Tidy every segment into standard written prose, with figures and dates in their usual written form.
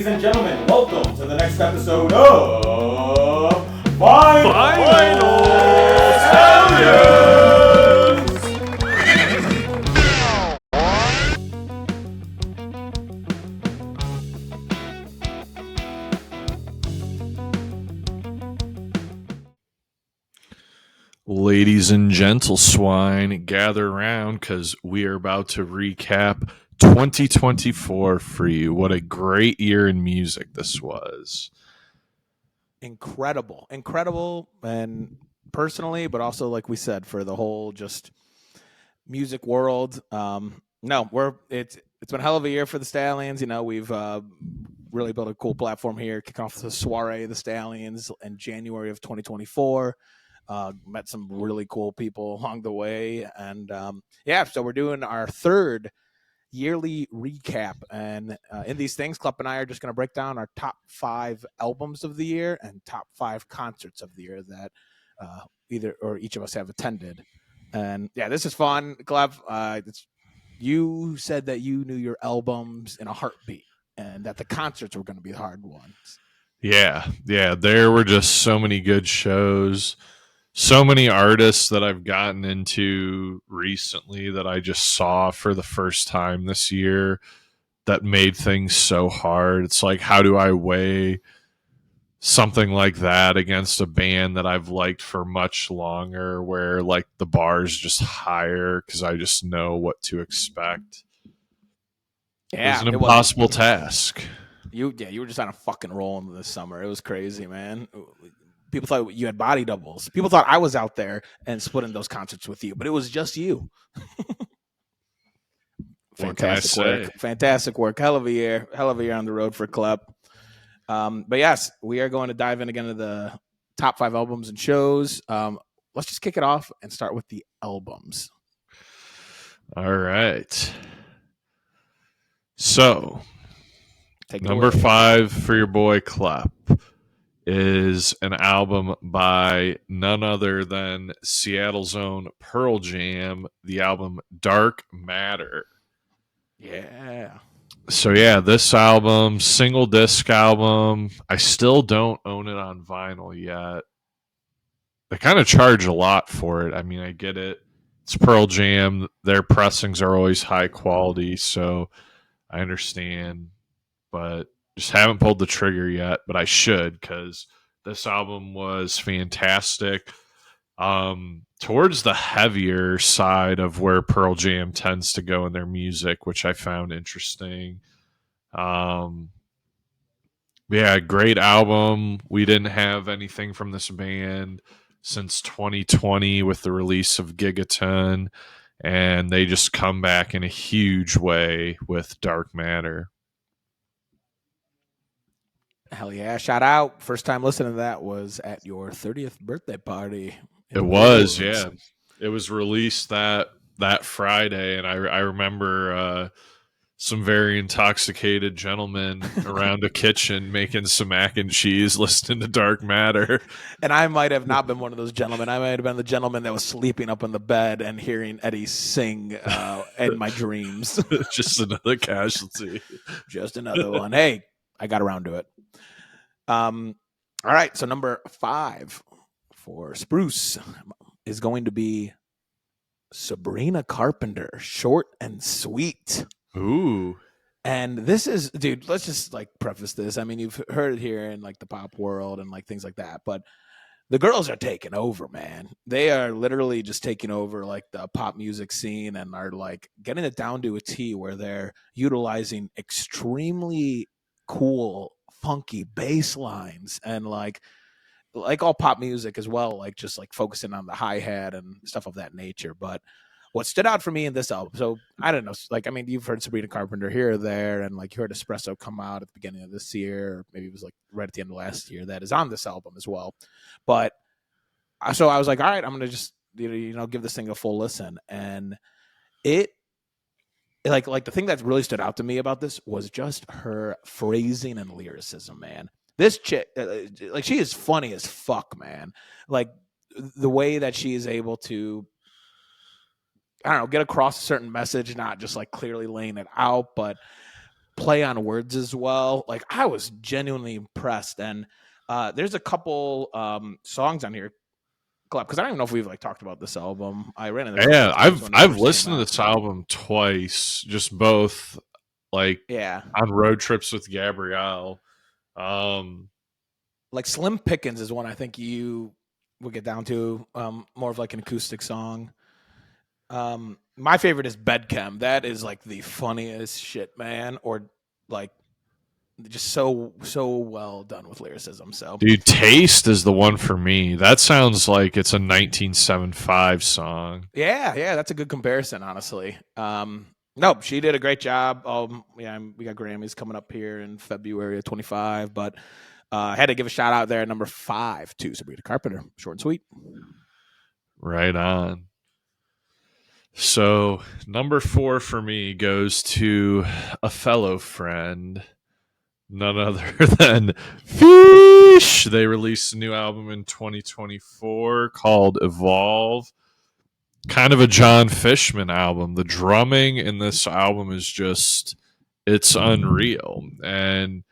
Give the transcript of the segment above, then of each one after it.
Ladies and gentlemen, welcome to the next episode of Final Stallions! Ladies and gentle swine, gather around because we are about to recap 2024 for you. What a great year in music this was. Incredible, and personally, but also like we said, for the whole just music world. It's been a hell of a year for the Stallions. You know, we've really built a cool platform here. Kicking off the soiree of the Stallions in January of 2024. Met some really cool people along the way, and so we're doing our third yearly recap, and in these things, Klep and I are just going to break down our top 5 albums of the year and top 5 concerts of the year that either or each of us have attended. And yeah, this is fun. Klep, you said that you knew your albums in a heartbeat and that the concerts were going to be hard ones. Yeah, there were just so many good shows. So many artists that I've gotten into recently that I just saw for the first time this year that made things so hard. It's like, how do I weigh something like that against a band that I've liked for much longer, where like the bar is just higher because I just know what to expect? Yeah, it was an impossible task. You were just on a fucking roll this summer. It was crazy, man. People thought you had body doubles. People thought I was out there and splitting those concerts with you, but it was just you. Fantastic work. Hell of a year on the road for Klep. But yes, we are going to dive in again to the top 5 albums and shows. Let's just kick it off and start with the albums. All right. So, number 5 for your boy Klep is an album by none other than Seattle's own Pearl Jam, the album Dark Matter. Yeah. So yeah, this album, single disc album, I still don't own it on vinyl yet. They kind of charge a lot for it. I mean, I get it. It's Pearl Jam. Their pressings are always high quality, so I understand. But just haven't pulled the trigger yet, but I should, because this album was fantastic. Towards the heavier side of where Pearl Jam tends to go in their music, which I found interesting. Great album. We didn't have anything from this band since 2020 with the release of Gigaton, and they just come back in a huge way with Dark Matter. Hell yeah, shout out. First time listening to that was at your 30th birthday party. It was, yeah. It was released that Friday, and I remember some very intoxicated gentlemen around a kitchen making some mac and cheese listening to Dark Matter. And I might have not been one of those gentlemen. I might have been the gentleman that was sleeping up in the bed and hearing Eddie sing in my dreams. Just another casualty. Just another one. Hey, I got around to it. All right, so number 5 for Spruce is going to be Sabrina Carpenter, Short and Sweet. Ooh. And this is, dude, let's just like preface this. I mean, you've heard it here in like the pop world and like things like that, but the girls are taking over, man. They are literally just taking over like the pop music scene and are like getting it down to a T where they're utilizing extremely cool, funky bass lines and like all pop music as well, like just like focusing on the hi-hat and stuff of that nature. But what stood out for me in this album, so I don't know, like, I mean, you've heard Sabrina Carpenter here or there, and like you heard Espresso come out at the beginning of this year, or maybe it was like right at the end of last year, that is on this album as well. But so I was like, all right, I'm going to just, give this thing a full listen. And it, like the thing that really stood out to me about this was just her phrasing and lyricism, man. This chick, like, she is funny as fuck, man. Like the way that she is able to, I don't know, get across a certain message, not just like clearly laying it out, but play on words as well. Like I was genuinely impressed. And there's a couple songs on here, because I don't even know if we've like talked about this album. I ran into this a Yeah, couple times when it I've first came listened to out. this album twice, just both like Yeah. on road trips with Gabrielle. Like Slim Pickens is one I think you would get down to, more of like an acoustic song. My favorite is Bedchem. That is like the funniest shit, man. Or like just so well done with lyricism. So Dude, Taste is the one for me. That sounds like it's a 1975 song. yeah, that's a good comparison, honestly. No, she did a great job. Yeah, we got Grammys coming up here in February of 25, but I had to give a shout out there, number 5 to Sabrina Carpenter. Short and sweet. Right on. So, number 4 for me goes to a fellow friend, none other than Fish. They released a new album in 2024 called Evolve. Kind of a John Fishman album. The drumming in this album is just, it's unreal. And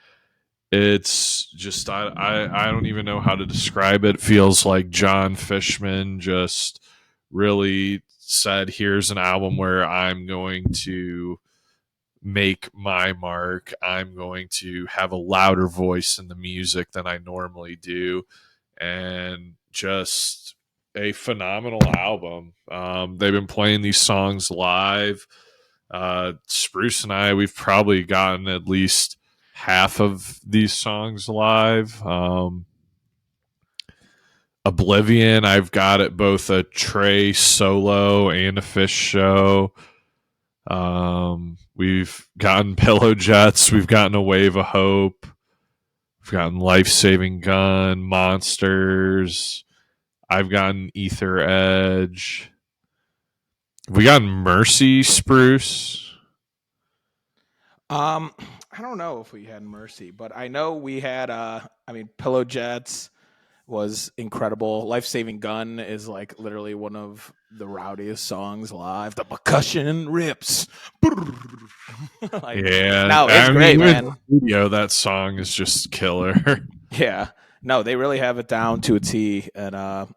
it's just, I don't even know how to describe it. It feels like John Fishman just really said, here's an album where I'm going to make my mark. I'm going to have a louder voice in the music than I normally do. And just a phenomenal album. They've been playing these songs live. Spruce and I, we've probably gotten at least half of these songs live. Oblivion, I've got it both a Trey solo and a Fish show. We've gotten Pillow Jets. We've gotten A Wave of Hope. We've gotten Life Saving Gun, Monsters. I've gotten Ether Edge. Have we gotten Mercy, Spruce? I don't know if we had Mercy, but I know we had. Pillow Jets was incredible. Life Saving Gun is like literally one of the rowdiest songs live. The percussion rips. Like, Yeah, no, it's great, man. In the video, that song is just killer. Yeah, no, they really have it down to a T, and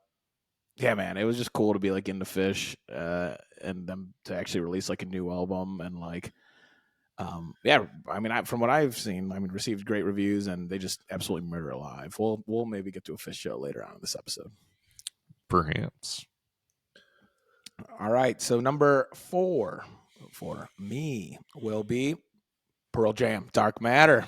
yeah, man, it was just cool to be like into Fish, and them to actually release like a new album, and like, yeah, from what I've seen, received great reviews, and they just absolutely murder it live. We'll maybe get to a Fish show later on in this episode. Perhaps. All right, so number 4 for me will be Pearl Jam, Dark Matter.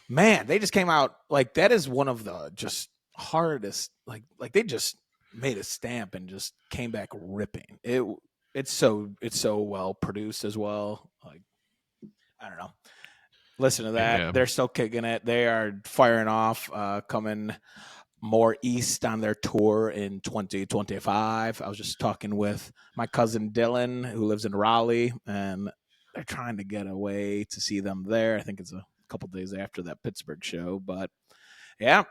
Man, they just came out like that is one of the just hardest. Like they just made a stamp and just came back ripping. It's so well produced as well. Like I don't know. Listen to that. Yeah. They're still kicking it. They are firing off. Coming more east on their tour in 2025. I was just talking with my cousin Dylan, who lives in Raleigh, and they're trying to get away to see them there. I think it's a couple days after that Pittsburgh show. But yeah,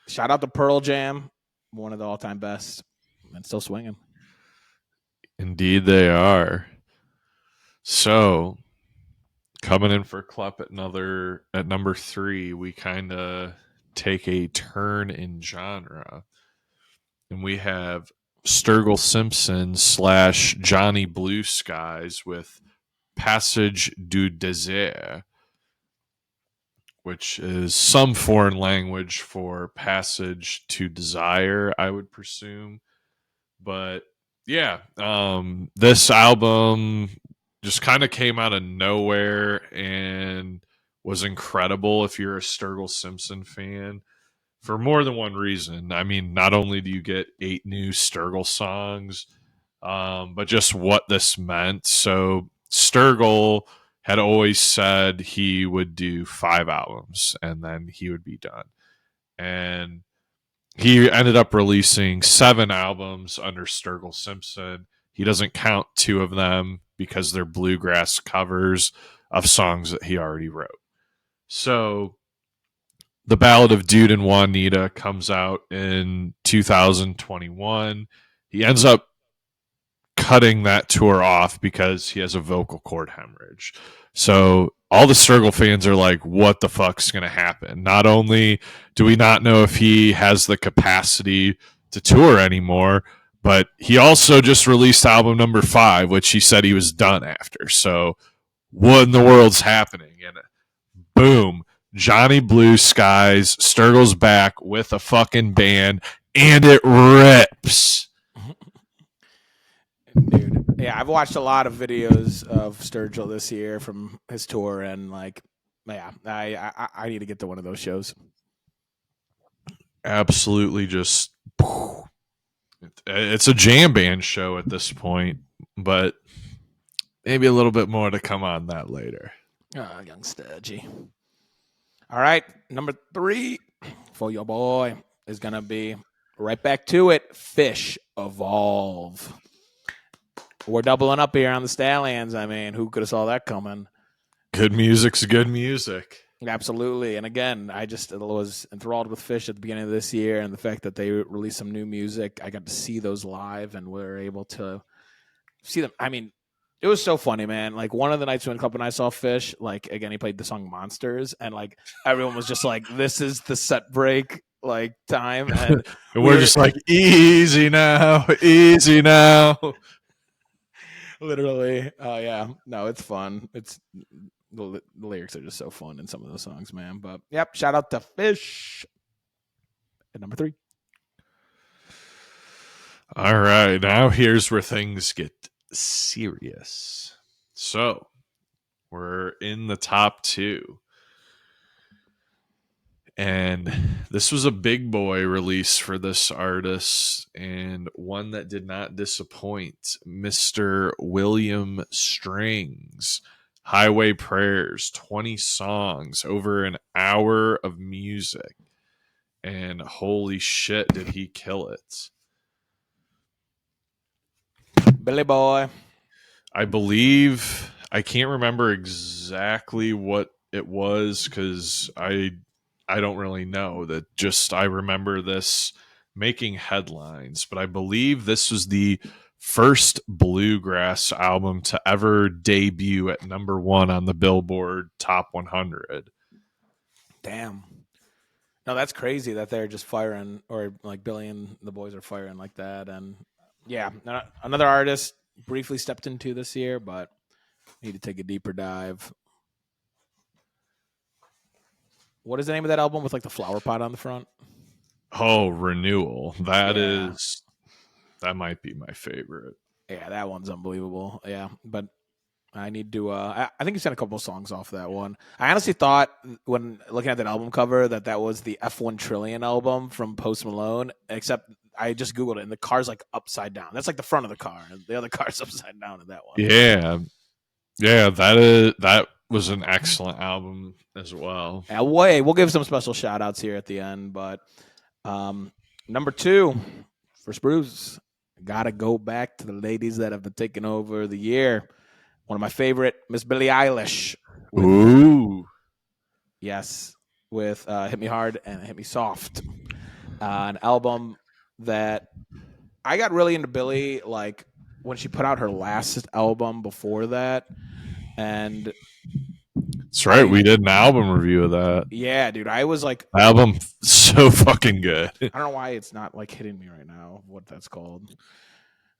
shout out to Pearl Jam, one of the all-time best, and still swinging. Indeed they are. So, coming in for Klep at number 3, we kind of take a turn in genre. And we have Sturgill Simpson / Johnny Blue Skies with Passage du Désert, which is some foreign language for passage to desire, I would presume. But yeah, this album just kind of came out of nowhere and was incredible if you're a Sturgill Simpson fan for more than one reason. I mean, not only do you get 8 new Sturgill songs, but just what this meant. So Sturgill had always said he would do 5 albums and then he would be done. And he ended up releasing 7 albums under Sturgill Simpson. He doesn't count 2 of them because they're bluegrass covers of songs that he already wrote. So the Ballad of Dude and Juanita comes out in 2021. He ends up cutting that tour off because he has a vocal cord hemorrhage. So all the Sturgill fans are like, what the fuck's going to happen? Not only do we not know if he has the capacity to tour anymore, but he also just released album number 5, which he said he was done after. So what in the world's happening? And boom, Johnny Blue Skies, Sturgill's back with a fucking band, and it rips. Dude, yeah, I've watched a lot of videos of Sturgill this year from his tour, and like, yeah, I need to get to one of those shows. Absolutely, just it's a jam band show at this point, but maybe a little bit more to come on that later. Young Sturgy. All right, number 3 for your boy is gonna be right back to it. Fish Evolve. We're doubling up here on the Stallions. I mean, who could have saw that coming? Good music's good music. Absolutely. And again, I just was enthralled with Fish at the beginning of this year, and the fact that they released some new music. I got to see those live, and we were able to see them. I mean, it was so funny, man. Like, one of the nights when Klep and I saw Fish, like, again, he played the song Monsters, and like everyone was just like, this is the set break like time. And we're just like, easy now. Literally. Oh, yeah. No, it's fun. It's the lyrics are just so fun in some of those songs, man. But yep, shout out to Fish at number 3. All right, now here's where things get serious. So we're in the top 2. And this was a big boy release for this artist, and one that did not disappoint. Mr. William Strings, Highway Prayers, 20 songs, over an hour of music. And holy shit, did he kill it. Billy Boy. I believe, I can't remember exactly what it was because I don't really know. That just, I remember this making headlines, but I believe this was the first bluegrass album to ever debut at number 1 on the Billboard Top 100. Damn. No, that's crazy that they're just firing, or like Billy and the boys are firing like that. And yeah, another artist briefly stepped into this year, but need to take a deeper dive. What is the name of that album with like the flower pot on the front? Oh, Renewal. That might be my favorite. Yeah, that one's unbelievable. Yeah, but I need to. I think you sent a couple of songs off that one. I honestly thought when looking at that album cover that was the F1 Trillion album from Post Malone, except I just Googled it and the car's like upside down. That's like the front of the car, and the other car's upside down in that one. Yeah, that was an excellent album as well. Yeah, we'll give some special shout outs here at the end, but number 2 for Spruce, gotta go back to the ladies that have been taking over the year. One of my favorite, Miss Billie Eilish. Ooh. Yes, with Hit Me Hard and Hit Me Soft. An album that I got really into Billie like when she put out her last album before that. And that's right. We did an album review of that. Yeah, dude. I was like, album so fucking good. I don't know why it's not like hitting me right now. What that's called?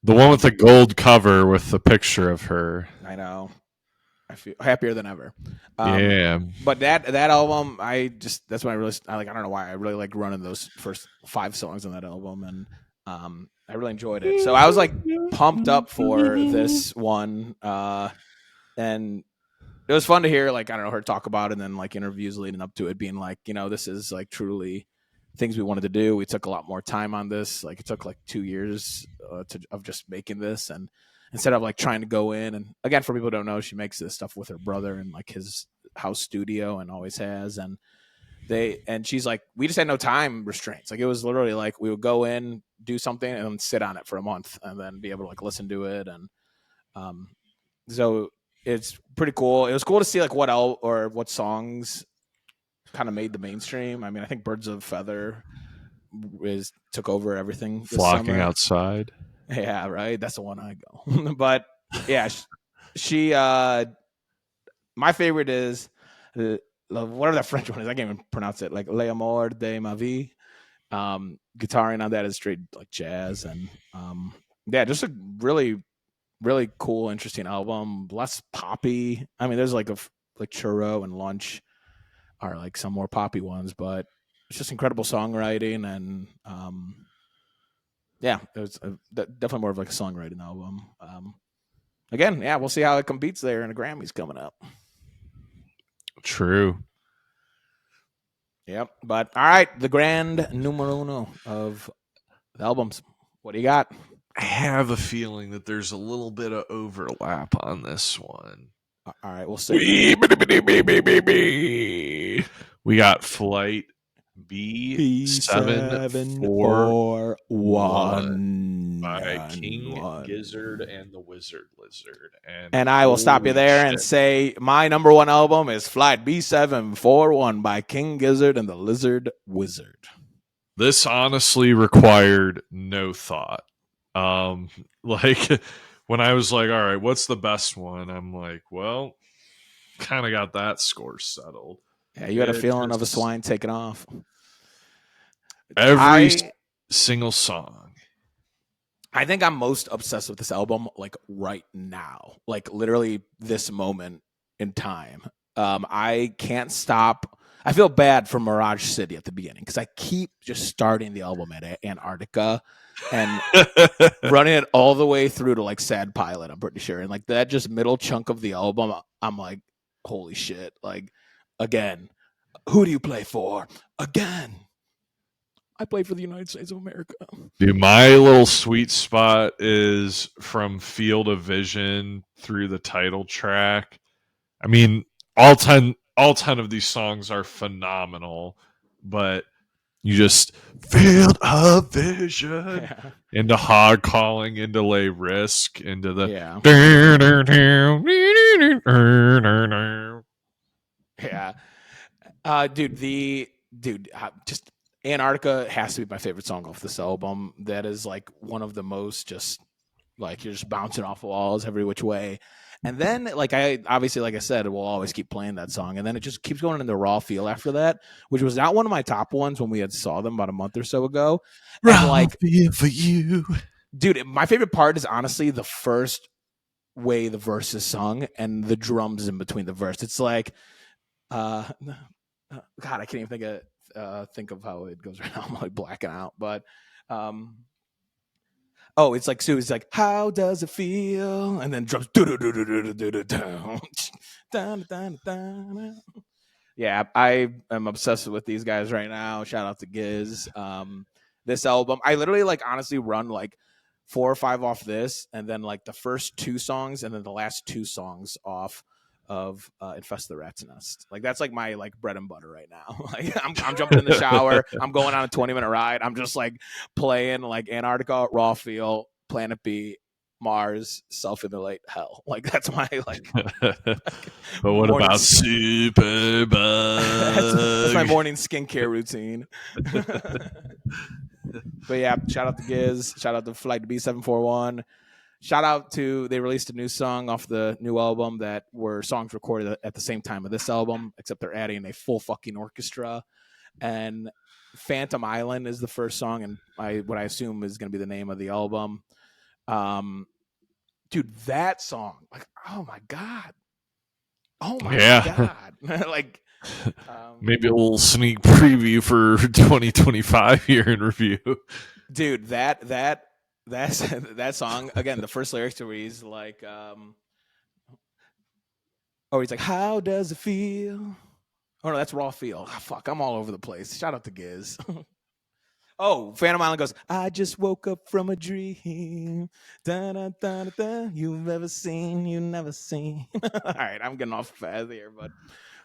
The one with the gold cover with the picture of her. I know. I feel happier than ever. Yeah. But that album, that's when I don't know why I really like running those first 5 songs on that album, and I really enjoyed it. So I was like pumped up for this one, and it was fun to hear, like, I don't know, her talk about it, and then like interviews leading up to it being like, this is like truly things we wanted to do. We took a lot more time on this. Like, it took like 2 years of just making this, and instead of like trying to go in, and again, for people who don't know, she makes this stuff with her brother in like his house studio and always has. And she's like, we just had no time restraints. Like, it was literally like we would go in, do something, and then sit on it for a month, and then be able to like listen to it. And so it's pretty cool. It was cool to see like what songs kind of made the mainstream. I mean, I think Birds of a Feather took over everything. Flocking Outside. Yeah, right. That's the one I go. But yeah, she my favorite is whatever that French one is. I can't even pronounce it. Like L'amour de ma vie. Guitaring on that is straight like jazz, and yeah, just a really, really cool, interesting album. Less poppy. I mean, there's like like Churro and Lunch are like some more poppy ones, but it's just incredible songwriting, and yeah, it was definitely more of like a songwriting album. Again, yeah, we'll see how it competes there in the Grammys coming up. True. Yep. But all right, the grand numero uno of the albums. What do you got? I have a feeling that there's a little bit of overlap on this one. All right, we'll see. We got Flight B741 by King Gizzard and the Wizard Lizard. And I will stop you there and say my number one album is Flight B741 by King Gizzard and the Lizard Wizard. This honestly required no thought. Like when I was like, all right, what's the best one? I'm like, well, kind of got that score settled. Yeah, you had a feeling of a swine taking off. Every single song. I think I'm most obsessed with this album like right now, like literally this moment in time. I can't stop. I feel bad for Mirage City at the beginning because I keep just starting the album at Antarctica and running it all the way through to like Sad Pilot, I'm pretty sure. And like that just middle chunk of the album, I'm like, holy shit. Like, again, who do you play for? Again, I play for the United States of America. Dude, my little sweet spot is from Field of Vision through the title track. I mean, all 10 of these songs are phenomenal, but you just Field of Vision into Hog Calling, into Lay Risk, into the just Antarctica has to be my favorite song off this album. That is like one of the most just like you're just bouncing off walls every which way. And then, like I said, we'll always keep playing that song. And then it just keeps going into Raw Feel after that, which was not one of my top ones when we had saw them about a month or so ago. Raw like, Feel for you. Dude, my favorite part is honestly the first way the verse is sung and the drums in between the verse. It's like, God, I can't even think of how it goes right now. I'm like blacking out. But, it's like Sue. It's like, how does it feel? And then drums. Yeah, I am obsessed with these guys right now. Shout out to Giz. This album, I literally like honestly run like 4 or 5 off this, and then like the first 2 songs, and then the last 2 songs off of Infest the Rat's Nest. Like that's like my like bread and butter right now. Like I'm jumping in the shower. I'm going on a 20-minute ride. I'm just like playing like Antarctica, Raw Feel, Planet B, Mars, Self-Immolate, Hell. Like that's my like. But what about Superbug? That's my morning skincare routine. But yeah, shout out to Giz. Shout out to Flight B741. Shout out to, they released a new song off the new album that were songs recorded at the same time of this album, except they're adding a full fucking orchestra. And Phantom Island is the first song, and what I assume is going to be the name of the album. Dude, that song, like, oh my God. Oh my God. Like, maybe a little sneak preview for 2025 here in review. Dude, that song again. The first lyrics where he's like, he's like, "How does it feel?" Oh no, that's Raw Feel. Oh, fuck, I'm all over the place. Shout out to Giz. Phantom Island goes, "I just woke up from a dream. Da, da, da, da, da. You've ever seen, you never seen." All right, I'm getting off fast here, but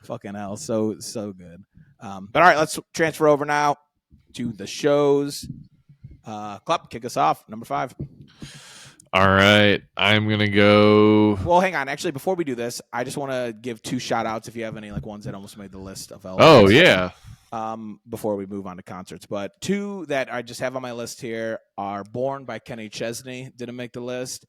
fucking hell, so good. But all right, let's transfer over now to the shows. Klep, kick us off. Number 5. All right. I'm going to go. Well, hang on. Actually, before we do this, I just want to give 2 shout outs if you have any like ones that almost made the list of albums. Oh, yeah. Before we move on to concerts. But 2 that I just have on my list here are Born by Kenny Chesney. Didn't make the list.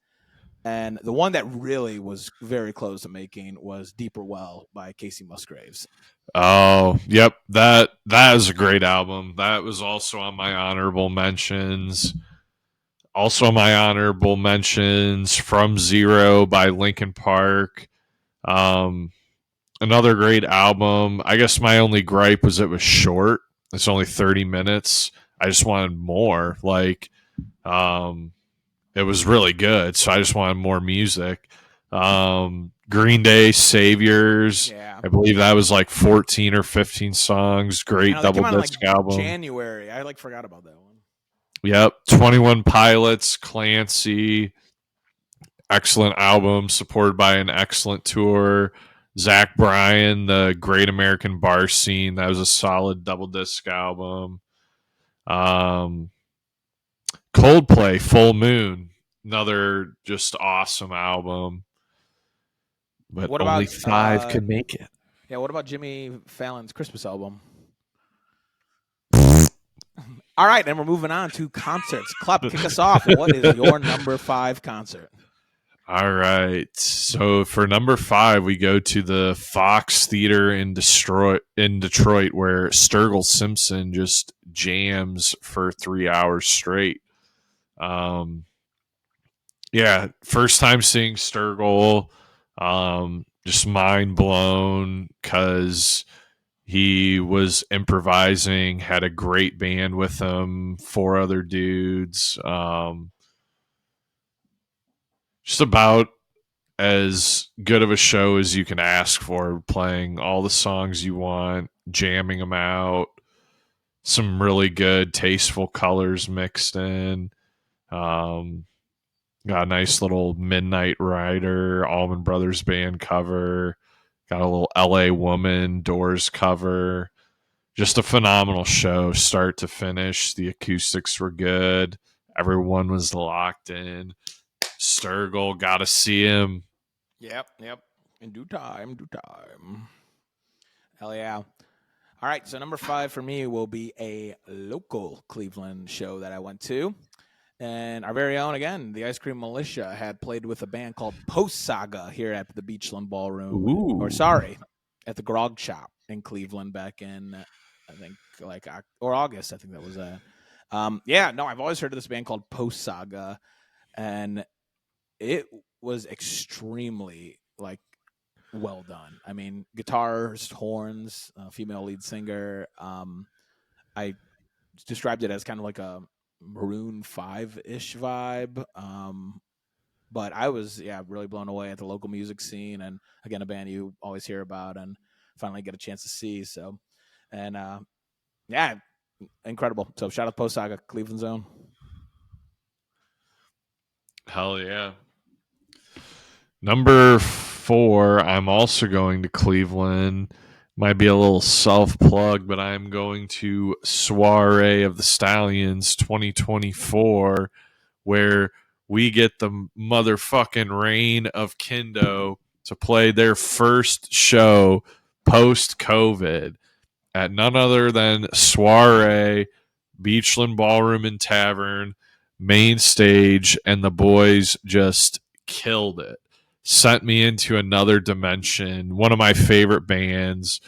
And the one that really was very close to making was Deeper Well by Casey Musgraves. Oh, yep. That is a great album. That was also on my honorable mentions. Also, my honorable mentions From Zero by Linkin Park. Um, Another great album. I guess my only gripe was it was short. It's only 30 minutes. I just wanted more. Like, it was really good, so I just wanted more music. Green Day, Saviors. Yeah. I believe that was like 14 or 15 songs. I Great know they double came out in disc album. January. I forgot about that one. Yep. 21 Pilots, Clancy. Excellent album, supported by an excellent tour. Zach Bryan, The Great American Bar Scene. That was a solid double disc album. Um, Coldplay, Full Moon. Another just awesome album. But What only about 5 can make it. Yeah, what about Jimmy Fallon's Christmas album? All right, and we're moving on to concerts. Klep, kick us off. What is your number 5 concert? All right. So for number 5, we go to the Fox Theater in Detroit, where Sturgill Simpson just jams for 3 hours straight. Yeah, first time seeing Sturgill, just mind blown because he was improvising, had a great band with him, 4 other dudes. Just about as good of a show as you can ask for, playing all the songs you want, jamming them out, some really good, tasteful colors mixed in. Got a nice little Midnight Rider, Allman Brothers Band cover. Got a little LA Woman, Doors cover. Just a phenomenal show, start to finish. The acoustics were good. Everyone was locked in. Sturgill, got to see him. Yep. In due time. Hell yeah. All right, so number 5 for me will be a local Cleveland show that I went to. And our very own, again, the Ice Cream Militia had played with a band called Post Saga here at the Beachland Ballroom. Ooh. At the Grog Shop in Cleveland back in, I think, August. I think that was I've always heard of this band called Post Saga. And it was extremely, well done. I mean, guitars, horns, female lead singer. I described it as kind of like a Maroon 5-ish vibe. But I was, really blown away at the local music scene. And again, a band you always hear about and finally get a chance to see. So, and incredible. So shout out to Post Saga, Cleveland Zone. Hell yeah. Number 4, I'm also going to Cleveland. Might be a little self-plug, but I'm going to Soiree of the Stallions 2024, where we get the motherfucking reign of Kendo to play their first show post-COVID at none other than Soiree, Beachland Ballroom and Tavern, main stage, and the boys just killed it. Sent me into another dimension. One of my favorite bands.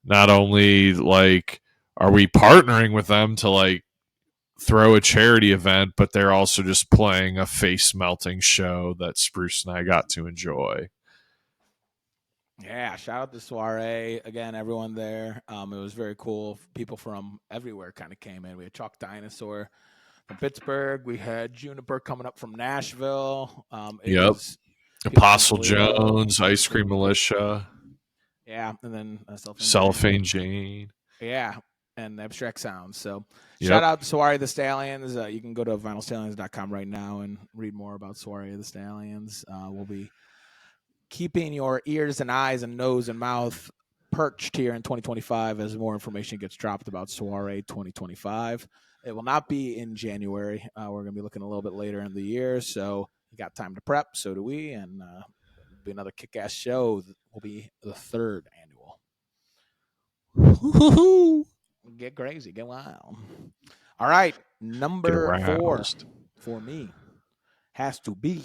Not only are we partnering with them to throw a charity event, but they're also just playing a face melting show that Spruce and I got to enjoy. Yeah, shout out to Soiree. Again, everyone there. It was very cool. People from everywhere kind of came in. We had Chalk Dinosaur from Pittsburgh. We had Juniper coming up from Nashville. Yep. Apostle Jones, Ice Cream Militia. Yeah, and then Cellophane Jane. Yeah, and Abstract Sounds. So shout out to Soiree of the Stallions. You can go to vinylstallions.com right now and read more about Soiree of the Stallions. We'll be keeping your ears and eyes and nose and mouth perched here in 2025 as more information gets dropped about Soiree 2025. It will not be in January. We're going to be looking a little bit later in the year, so you got time to prep. So do we, and it'll be another kick-ass show. Will be the 3rd annual. Get crazy, get wild. All right, number 4 for me has to be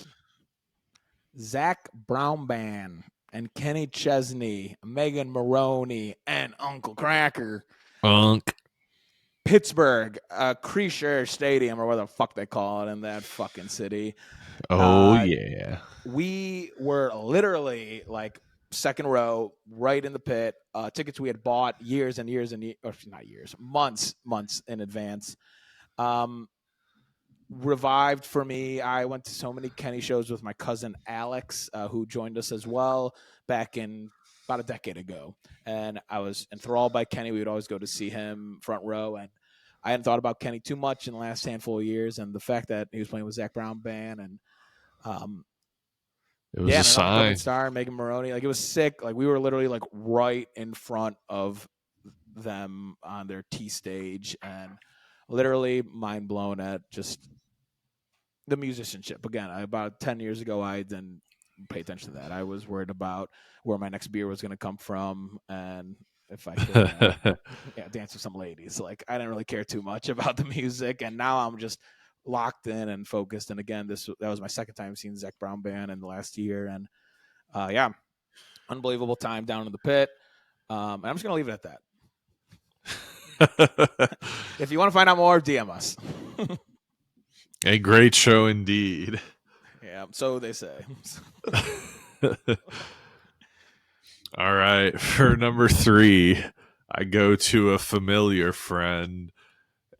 Zach Brown Band and Kenny Chesney, Megan Maroney, and Uncle Cracker. Unk. Pittsburgh, Creature Stadium, or whatever the fuck they call it in that fucking city. Oh, yeah. We were literally like second row, right in the pit. Tickets we had bought years and years and or not years, months in advance. Revived for me. I went to so many Kenny shows with my cousin Alex, who joined us as well back in about a decade ago. And I was enthralled by Kenny. We would always go to see him front row. And I hadn't thought about Kenny too much in the last handful of years. And the fact that he was playing with Zach Brown Band and It was a an sign. up-and-coming star, Megan Maroney. Like, it was sick. Like, we were literally like right in front of them on their T stage, and literally mind blown at just the musicianship. Again, about 10 years ago, I didn't pay attention to that. I was worried about where my next beer was going to come from, and if I could dance with some ladies. Like, I didn't really care too much about the music, and now I'm just locked in and focused. And again, that was my second time seeing Zach Brown Band in the last year, and unbelievable time down in the pit. And I'm just gonna leave it at that. If you want to find out more, DM us. A great show indeed. Yeah, so they say. All right, for number 3, I go to a familiar friend.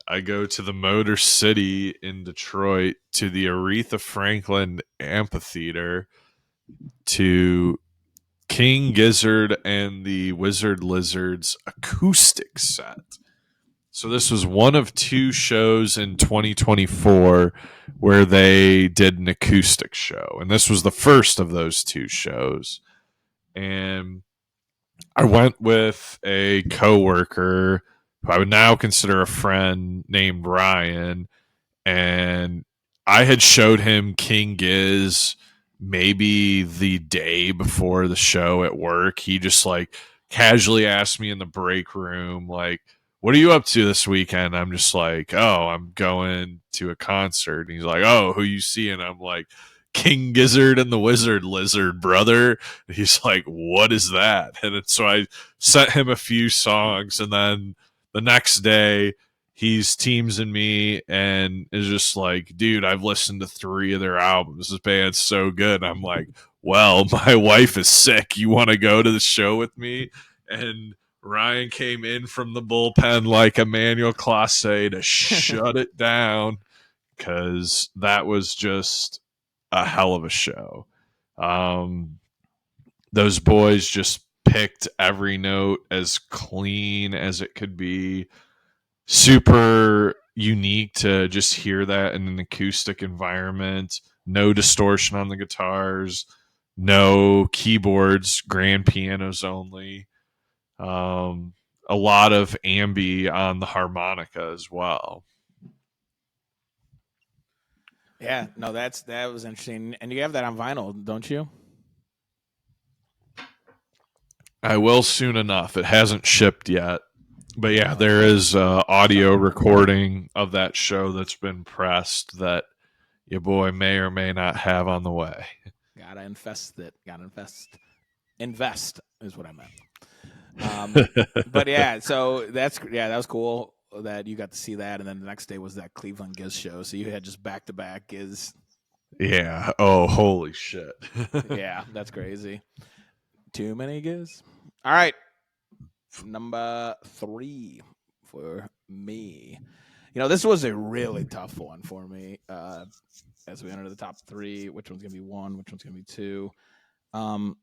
I go to the Motor City in Detroit, to the Aretha Franklin Amphitheater, to King Gizzard and the Wizard Lizards acoustic set. So this was one of 2 shows in 2024 where they did an acoustic show. And this was the first of those 2 shows. And I went with a coworker who I would now consider a friend named Ryan, and I had showed him King Giz maybe the day before the show at work. He just like casually asked me in the break room, like, what are you up to this weekend? I'm just like, oh, I'm going to a concert. And he's like, oh, who you seeing? I'm like, King Gizzard and the Wizard Lizard, brother. And he's like, what is that? And so I sent him a few songs, and then the next day he's teamsing me and is just like, dude, I've listened to 3 of their albums. This band's so good. And I'm like, well, my wife is sick. You want to go to the show with me? And Ryan came in from the bullpen like Emmanuel Classe to shut it down, because that was just a hell of a show. Those boys just picked every note as clean as it could be. Super unique to just hear that in an acoustic environment. No distortion on the guitars, no keyboards, grand pianos only. A lot of ambi on the harmonica as well. Yeah, no, that was interesting. And you have that on vinyl, don't you? I will soon enough. It hasn't shipped yet. But yeah, there is audio recording of that show that's been pressed that your boy may or may not have on the way. Gotta invest it. Invest is what I meant. But yeah, so that was cool that you got to see that, and then the next day was that Cleveland Giz show. So you had just back-to-back Giz. Yeah. Oh, holy shit. Yeah, that's crazy. Too many Giz. All right. Number 3 for me. This was a really tough one for me. As we enter the top 3, which one's gonna be 1? Which one's gonna be 2? I'm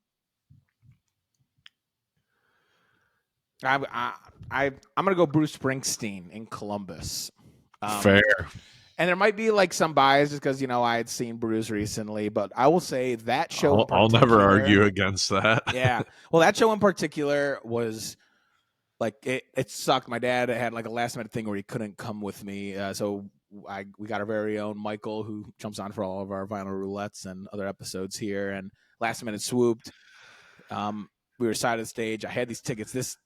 gonna go Bruce Springsteen in Columbus. Fair. And there might be like some bias because I had seen Bruce recently, but I will say that show. I'll never argue against that. Yeah, well, that show in particular was like it sucked. My dad had like a last minute thing where he couldn't come with me, so we got our very own Michael, who jumps on for all of our vinyl roulettes and other episodes here, and last minute swooped. We were side of the stage. I had these tickets. This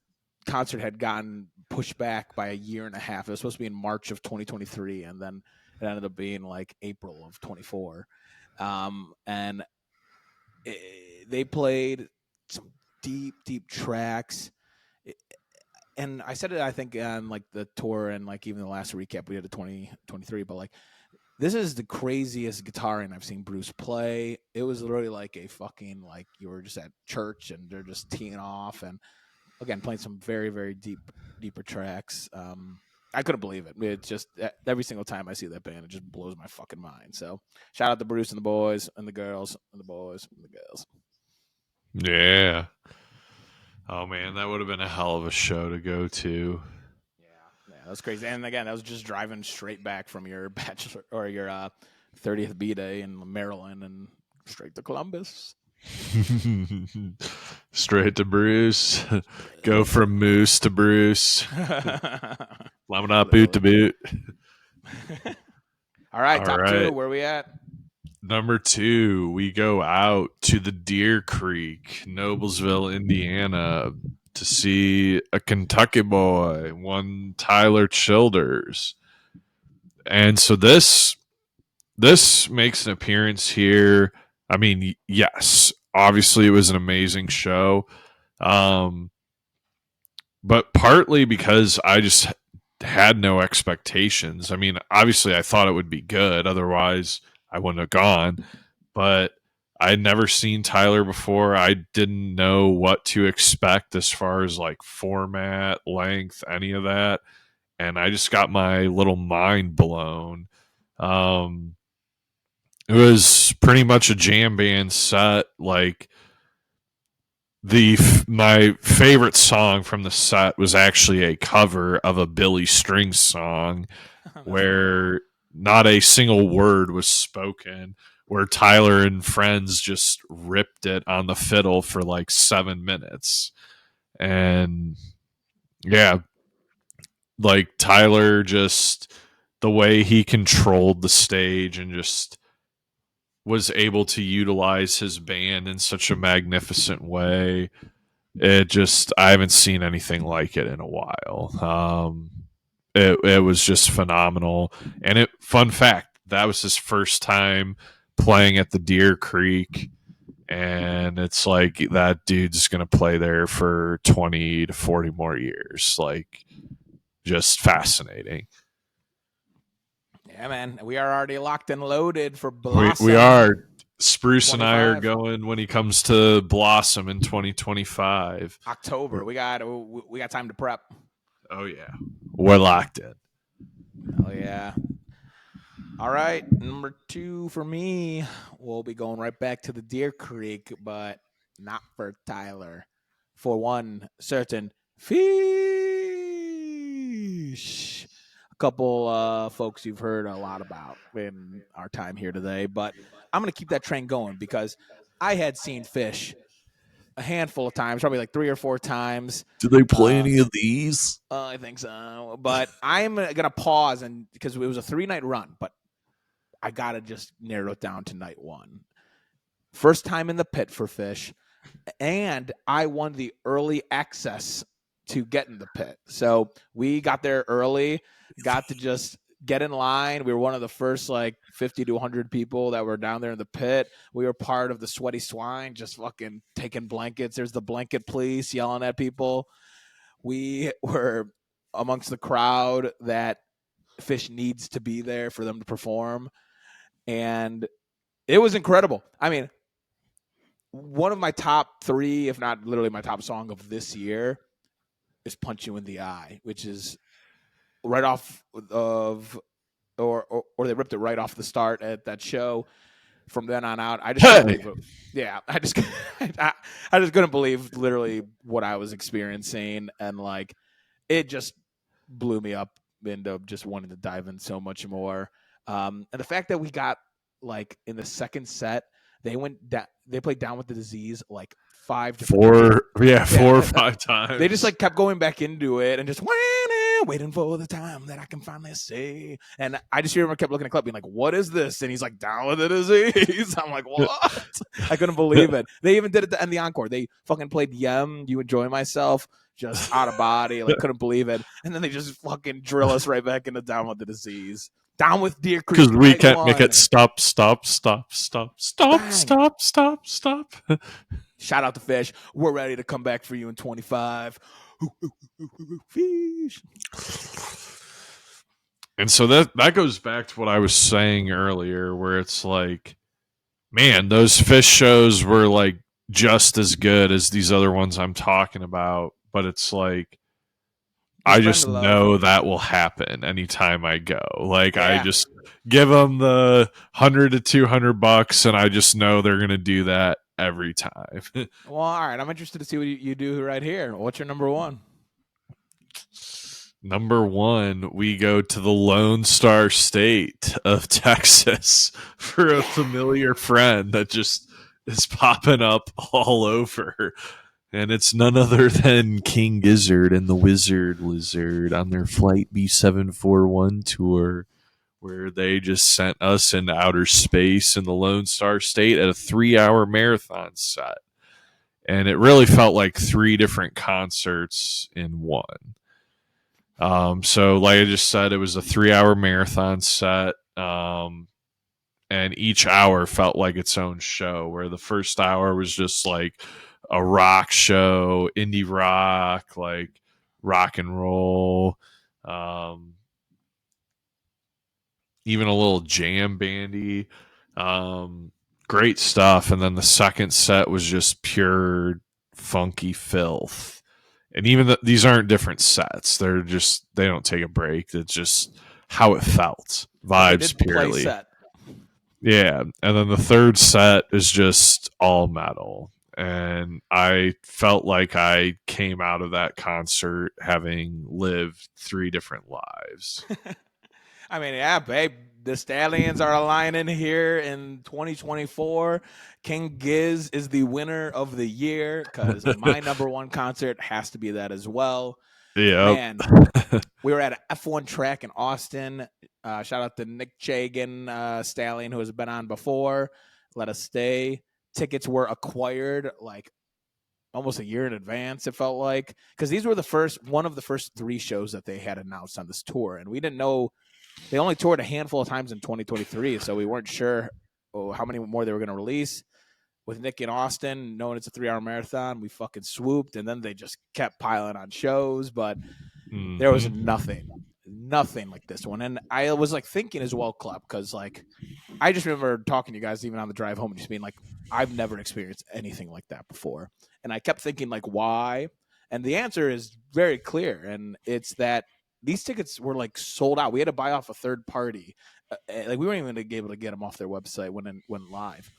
concert had gotten pushed back by a year and a half. It was supposed to be in March of 2023, and then it ended up being like April of 24. And they played some deep tracks. And I said it, I think, on like the tour and like even the last recap we did at 2023, but like this is the craziest guitaring I've seen Bruce play. It was literally like a fucking, like you were just at church and they're just teeing off and again playing some very deeper tracks. I couldn't believe it. It's just every single time I see that band, it just blows my fucking mind. So shout out to Bruce and the boys and the girls and the boys and the girls. Yeah. Oh man, that would have been a hell of a show to go to. Yeah, that was crazy. And again, that was just driving straight back from your bachelor or your 30th B day in Maryland and straight to Columbus. Straight to Bruce. Go from Moose to Bruce. Laminate boot to boot. All right, top right. 2. Where we at? Number 2, we go out to the Deer Creek, Noblesville, Indiana, to see a Kentucky boy, one Tyler Childers. And so this makes an appearance here. I mean, yes, obviously it was an amazing show. But partly because I just had no expectations. I mean, obviously I thought it would be good. Otherwise, I wouldn't have gone. But I had never seen Tyler before. I didn't know what to expect as far as like format, length, any of that. And I just got my little mind blown. It was pretty much a jam band set. Like my favorite song from the set was actually a cover of a Billy Strings song where not a single word was spoken, where Tyler and friends just ripped it on the fiddle for like 7 minutes. And yeah, like Tyler, just the way he controlled the stage and just was able to utilize his band in such a magnificent way. I haven't seen anything like it in a while. It was just phenomenal. And fun fact, that was his first time playing at the Deer Creek. And it's like that dude's going to play there for 20 to 40 more years. Like, just fascinating. Yeah, man. We are already locked and loaded for Blossom. We are. Spruce 25. and I are going when he comes to Blossom in 2025. October. We got time to prep. Oh, yeah. We're locked in. Oh, yeah. All right. Number 2 for me. We'll be going right back to the Deer Creek, but not for Tyler. For one certain fish. A couple folks you've heard a lot about in our time here today, but I'm going to keep that train going because I had seen Fish a handful of times, probably like 3 or 4 times. Did they play any of these? I think so, but I'm going to pause because it was a 3-night run, but I got to just narrow it down to night 1. First time in the pit for Fish, and I won the early access to get in the pit. So we got there early, got to just get in line. We were one of the first like 50 to 100 people that were down there in the pit. We were part of the Sweaty Swine, just fucking taking blankets. There's the blanket police yelling at people. We were amongst the crowd that Fish needs to be there for them to perform. And it was incredible. I mean, one of my top 3, if not literally my top song of this year, is Punch You in the Eye, which is right off of, or they ripped it right off the start at that show. From then on out, I just couldn't believe it. Yeah, I just couldn't believe literally what I was experiencing, and like it just blew me up into just wanting to dive in so much more. And the fact that we got like in the second set, they played Down with the Disease like 5 different 4 or 5 times. They just like kept going back into it and just waiting for the time that I can finally say. And I just hear him kept looking at Klep being like, what is this? And he's like, Down with the Disease. I'm like, what? I couldn't believe it. They even did it to end the encore. They fucking played You Enjoy Myself, just out of body. Like, couldn't believe it. And then they just fucking drill us right back into Down with the Disease. Down with Deer Creek. Because we night can't make one. it stop, stop, stop, stop, stop, Bang. stop, stop, stop. Shout out to Fish. We're ready to come back for you in 25. Fish. And so that goes back to what I was saying earlier, where it's like, man, those Fish shows were like just as good as these other ones I'm talking about, but it's like I just know that will happen anytime I go. Like I just give them the $100 to $200, and I just know they're gonna do that every time. Well, all right. I'm interested to see what you do right here. What's your number one? Number one, we go to the Lone Star State of Texas for a familiar friend that just is popping up all over. And it's none other than King Gizzard and the Wizard Lizard on their Flight B741 tour, where they just sent us into outer space in the Lone Star State at a 3-hour marathon set. And it really felt like 3 different concerts in one. So like I just said, it was a 3-hour marathon set. And each hour felt like its own show, where the first hour was just like a rock show, indie rock, like rock and roll, even a little jam bandy, great stuff. And then the second set was just pure funky filth. And even these aren't different sets. They don't take a break. It's just how it felt. Vibes purely. Yeah. And then the third set is just all metal. And I felt like I came out of that concert having lived 3 different lives. I mean, yeah, babe. The Stallions are aligning here in 2024. King Giz is the winner of the year, because my number one concert has to be that as well. Yeah, man. We were at an F1 track in Austin. Shout out to Nick Chagan, Stallion, who has been on before. Let us stay. Tickets were acquired like almost a year in advance, it felt like, because these were one of the first 3 shows that they had announced on this tour, and we didn't know. They only toured a handful of times in 2023, so we weren't sure how many more they were going to release. With Nick in Austin, knowing it's a 3-hour marathon, we fucking swooped, and then they just kept piling on shows, but there was nothing like this one. And I was like thinking as well, Klep, because like I just remember talking to you guys even on the drive home and just being like, I've never experienced anything like that before. And I kept thinking like, why? And the answer is very clear, and it's that these tickets were like sold out. We had to buy off a third party. Like we weren't even able to get them off their website when live.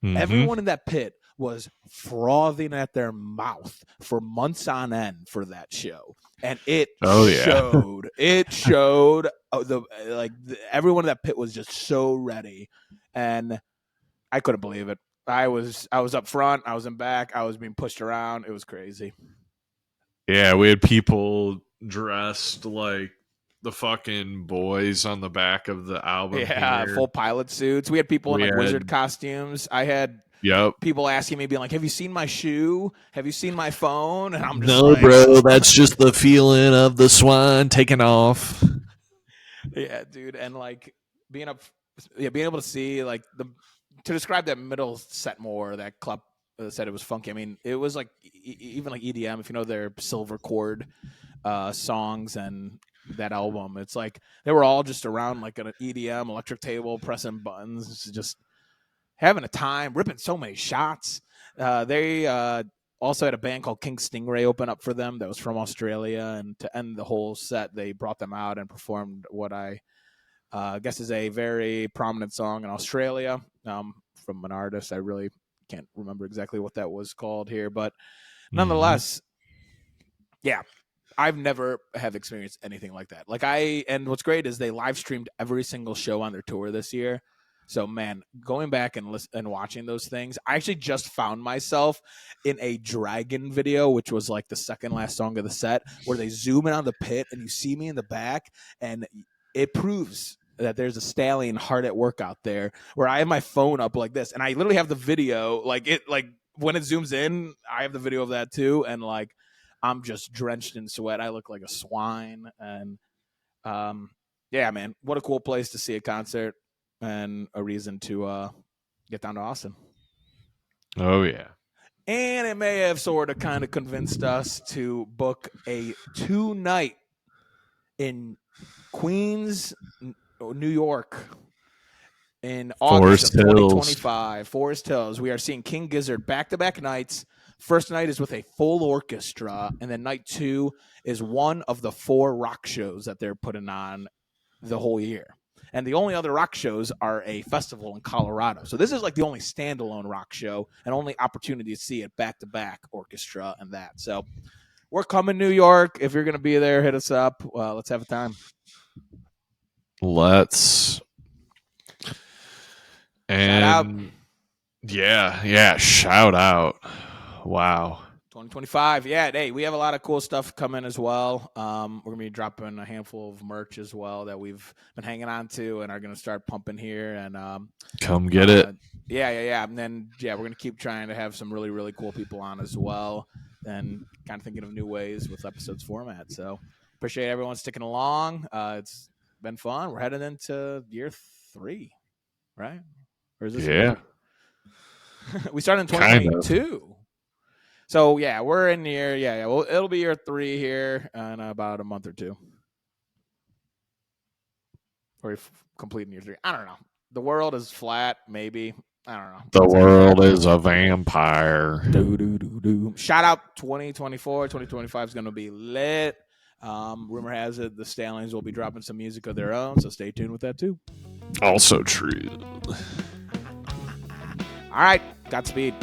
Everyone in that pit was frothing at their mouth for months on end for that show, and it showed. It showed. Everyone in that pit was just so ready, and I couldn't believe it. I was up front. I was in back. I was being pushed around. It was crazy. Yeah, we had people dressed like the fucking boys on the back of the album. Yeah, full pilot suits. We had people in wizard costumes. I had people asking me, being like, "Have you seen my shoe? Have you seen my phone?" And I'm just no, bro, that's just the feeling of the swan taking off. Yeah, dude, and like being able to see like to describe that middle set more, that Klep said it was funky. I mean, it was like even like EDM, if you know their silver chord songs and that album. It's like they were all just around like an EDM electric table, pressing buttons, just having a time, ripping so many shots. They also had a band called King Stingray open up for them that was from Australia, and to end the whole set, they brought them out and performed what I guess is a very prominent song in Australia from an artist. I really can't remember exactly what that was called here, but nonetheless, yeah, I've never have experienced anything like that. And what's great is they live streamed every single show on their tour this year. So man, going back and watching those things, I actually just found myself in a Dragon video, which was like the second last song of the set, where they zoom in on the pit and you see me in the back, and it proves that there's a Stallion hard at work out there, where I have my phone up like this, and I literally have the video, like when it zooms in, I have the video of that too, and like I'm just drenched in sweat. I look like a swine, and yeah, man, what a cool place to see a concert and a reason to get down to Austin. Oh yeah. And it may have sort of kind of convinced us to book a 2-night in Queens, New York in August of Forest Hills. 2025. Forest Hills. We are seeing King Gizzard back-to-back nights. First night is with a full orchestra, and then night 2 is one of the 4 rock shows that they're putting on the whole year. And the only other rock shows are a festival in Colorado. So this is like the only standalone rock show and only opportunity to see it back-to-back orchestra and that. So we're coming, New York. If you're going to be there, hit us up. Let's have a time. Let's. Shout out. And yeah, shout out. Wow. 2025. Yeah, hey, we have a lot of cool stuff coming as well. We're going to be dropping a handful of merch as well that we've been hanging on to and are going to start pumping here. And come get it. Yeah. And then, we're going to keep trying to have some really, really cool people on as well and kind of thinking of new ways with episodes format. So appreciate everyone sticking along. It's been fun. We're heading into year 3, right? Or is this Yeah. we started in 2022. So, we're in year, well, it'll be year 3 here in about a month or 2. Or completing year 3. I don't know. The world is flat, maybe. I don't know. The world is a vampire. Shout out 2024. 2025 is going to be lit. Rumor has it the Stallions will be dropping some music of their own, so stay tuned with that too. Also true. All right. Godspeed.